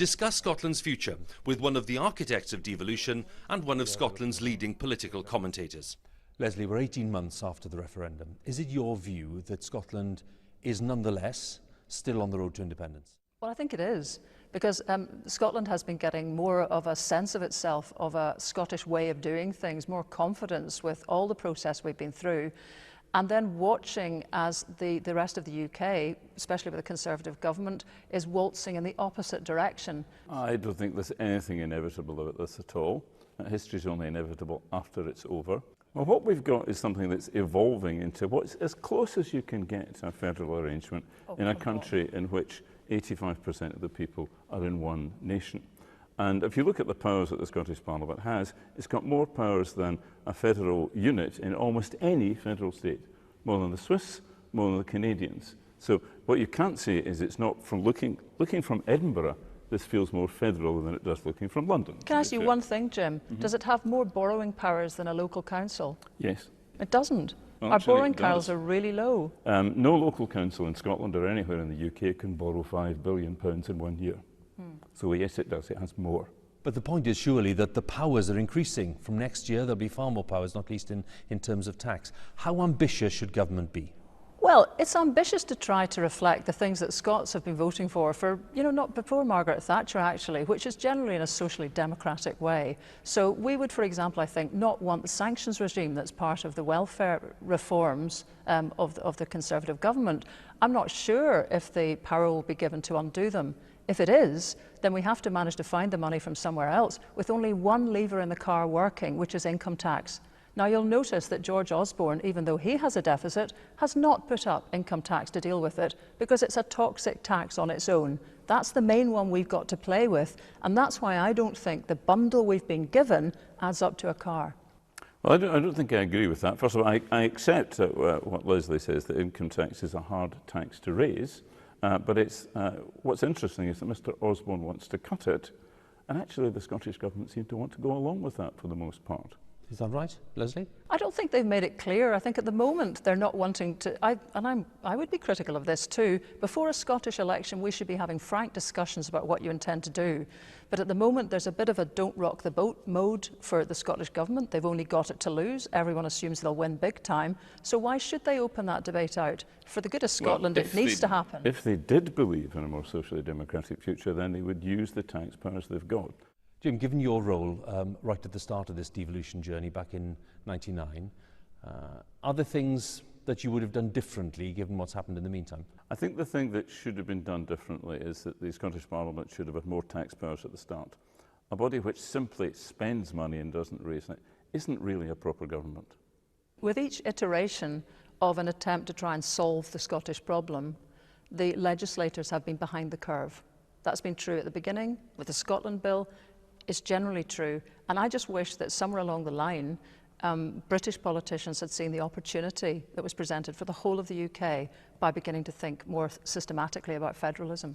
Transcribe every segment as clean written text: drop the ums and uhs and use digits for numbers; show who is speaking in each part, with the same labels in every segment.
Speaker 1: discuss Scotland's future with one of the architects of devolution and one of Scotland's leading political commentators.
Speaker 2: Leslie, we're 18 months after the referendum. Is it your view that Scotland is nonetheless still on the road to independence?
Speaker 3: Well, I think it is, because Scotland has been getting more of a sense of itself, of a Scottish way of doing things, more confidence with all the process we've been through, and then watching as the rest of the UK, especially with the Conservative government, is waltzing in the opposite direction.
Speaker 4: I don't think there's anything inevitable about this at all. History is only inevitable after it's over. Well, what we've got is something that's evolving into what's as close as you can get to a federal arrangement in a country in which 85% of the people are in one nation. And if you look at the powers that the Scottish Parliament has, it's got more powers than a federal unit in almost any federal state. More than the Swiss, more than the Canadians. So what you can't say is it's not from looking from Edinburgh, this feels more federal than it does looking from London.
Speaker 3: Can I ask you one thing, Jim? Does it have more borrowing powers than a local council?
Speaker 4: Yes.
Speaker 3: It doesn't.
Speaker 4: Well,
Speaker 3: our borrowing powers are really low.
Speaker 4: No local council in Scotland or anywhere in the UK can borrow £5 billion in 1 year. So yes, it does. It has more.
Speaker 2: But the point is surely that the powers are increasing. From next year, there'll be far more powers, not least in terms of tax. How ambitious should government be?
Speaker 3: Well, it's ambitious to try to reflect the things that Scots have been voting for, not before Margaret Thatcher actually, which is generally in a socially democratic way. So we would, for example, I think, not want the sanctions regime that's part of the welfare reforms of the Conservative government. I'm not sure if the power will be given to undo them. If it is, then we have to manage to find the money from somewhere else, with only one lever in the car working, which is income tax. Now, you'll notice that George Osborne, even though he has a deficit, has not put up income tax to deal with it, because it's a toxic tax on its own. That's the main one we've got to play with, and that's why I don't think the bundle we've been given adds up to a car.
Speaker 4: Well, I don't think I agree with that. First of all, I accept what Leslie says, that income tax is a hard tax to raise, but what's interesting is that Mr Osborne wants to cut it, and actually the Scottish Government seem to want to go along with that for the most part.
Speaker 2: Is that right, Leslie?
Speaker 3: I don't think they've made it clear. I think at the moment they're not wanting to, I would be critical of this too. Before a Scottish election, we should be having frank discussions about what you intend to do. But at the moment, there's a bit of a don't rock the boat mode for the Scottish Government. They've only got it to lose. Everyone assumes they'll win big time. So why should they open that debate out? For the good of Scotland, it needs to happen.
Speaker 4: If they did believe in a more socially democratic future, then they would use the tax powers they've got.
Speaker 2: Jim, given your role right at the start of this devolution journey back in '99, are there things that you would have done differently given what's happened in the meantime?
Speaker 4: I think the thing that should have been done differently is that the Scottish Parliament should have had more tax powers at the start. A body which simply spends money and doesn't raise it isn't really a proper government.
Speaker 3: With each iteration of an attempt to try and solve the Scottish problem, the legislators have been behind the curve. That's been true at the beginning with the Scotland Bill. It's generally true, and I just wish that somewhere along the line British politicians had seen the opportunity that was presented for the whole of the UK by beginning to think more systematically about federalism.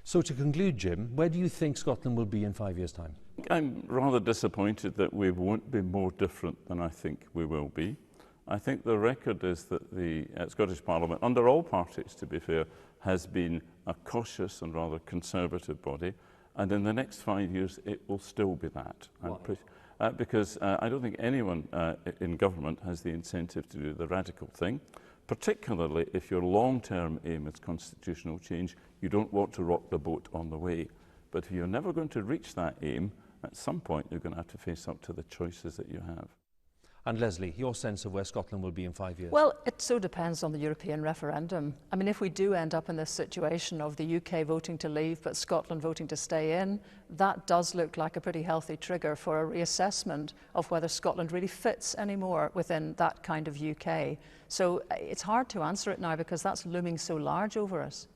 Speaker 2: So to conclude, Jim, where do you think Scotland will be in 5 years' time?
Speaker 4: I'm rather disappointed that we won't be more different than I think we will be. I think the record is that the Scottish Parliament, under all parties to be fair, has been a cautious and rather conservative body. And in the next 5 years, it will still be that. Because I don't think anyone in government has the incentive to do the radical thing, particularly if your long-term aim is constitutional change. You don't want to rock the boat on the way. But if you're never going to reach that aim, at some point you're going to have to face up to the choices that you have.
Speaker 2: And Leslie, your sense of where Scotland will be in 5 years?
Speaker 3: Well, it so depends on the European referendum. I mean, if we do end up in this situation of the UK voting to leave but Scotland voting to stay in, that does look like a pretty healthy trigger for a reassessment of whether Scotland really fits anymore within that kind of UK. So it's hard to answer it now because that's looming so large over us.